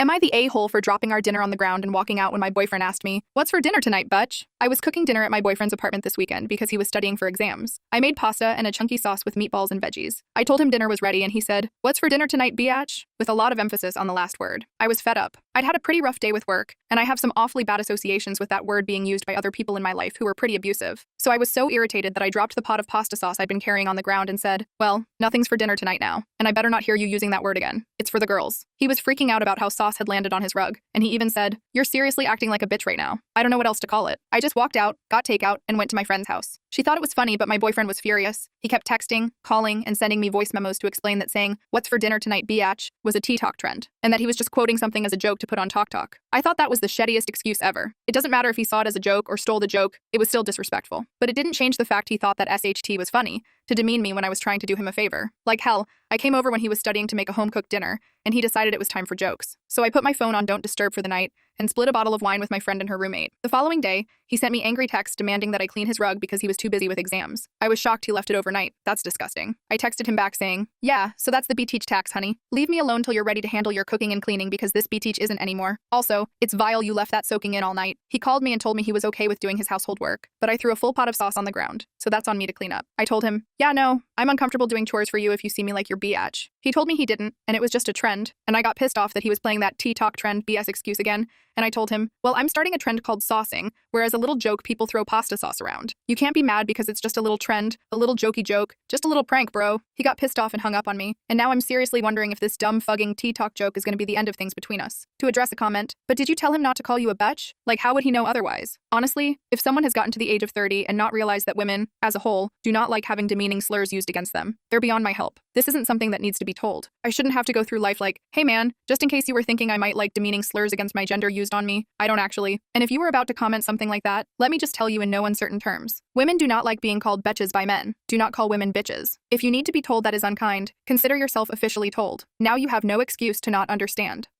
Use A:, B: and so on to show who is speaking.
A: Am I the a-hole for dropping our dinner on the ground and walking out when my boyfriend asked me, "What's for dinner tonight, butch?" I was cooking dinner at my boyfriend's apartment this weekend because he was studying for exams. I made pasta and a chunky sauce with meatballs and veggies. I told him dinner was ready and he said, "What's for dinner tonight, biatch?" with a lot of emphasis on the last word. I was fed up. I'd had a pretty rough day with work, and I have some awfully bad associations with that word being used by other people in my life who were pretty abusive. So I was so irritated that I dropped the pot of pasta sauce I'd been carrying on the ground and said, "Well, nothing's for dinner tonight now, and I better not hear you using that word again. It's for the girls." He was freaking out about how sauce had landed on his rug, and he even said, "You're seriously acting like a bitch right now." I don't know what else to call it. I just walked out, got takeout, and went to my friend's house. She thought it was funny, but my boyfriend was furious. He kept texting, calling, and sending me voice memos to explain that saying, "What's for dinner tonight, biatch," was a TikTok trend, and that he was just quoting something as a joke to put on TikTok. I thought that was the shittiest excuse ever. It doesn't matter if he saw it as a joke or stole the joke, it was still disrespectful. But it didn't change the fact he thought that SHT was funny, to demean me when I was trying to do him a favor. Like hell, I came over when he was studying to make a home-cooked dinner, and he decided it was time for jokes. So I put my phone on Don't Disturb for the night and split a bottle of wine with my friend and her roommate. The following day, he sent me angry texts demanding that I clean his rug because he was too busy with exams. I was shocked he left it overnight. That's disgusting. I texted him back saying, "Yeah, so that's the B-Teach tax, honey. Leave me alone till you're ready to handle your cooking and cleaning because this B-Teach isn't anymore. Also, it's vile you left that soaking in all night." He called me and told me he was okay with doing his household work, but I threw a full pot of sauce on the ground, so that's on me to clean up. I told him, "Yeah, no, I'm uncomfortable doing chores for you if you see me like your biatch." He told me he didn't, and it was just a trend, and I got pissed off that he was playing that TikTok trend BS excuse again, and I told him, "Well, I'm starting a trend called saucing, where as a little joke people throw pasta sauce around. You can't be mad because it's just a little trend, a little jokey joke, just a little prank, bro." He got pissed off and hung up on me, and now I'm seriously wondering if this dumb fugging TikTok joke is going to be the end of things between us. To address a comment, "But did you tell him not to call you a bitch? Like, how would he know otherwise?" Honestly, if someone has gotten to the age of 30 and not realized that women, as a whole, do not like having demeaning slurs used against them, they're beyond my help. This isn't something that needs to be told. I shouldn't have to go through life like, "Hey man, just in case you were thinking I might like demeaning slurs against my gender used on me, I don't actually." And if you were about to comment something like that, let me just tell you in no uncertain terms. Women do not like being called betches by men. Do not call women bitches. If you need to be told that is unkind, consider yourself officially told. Now you have no excuse to not understand.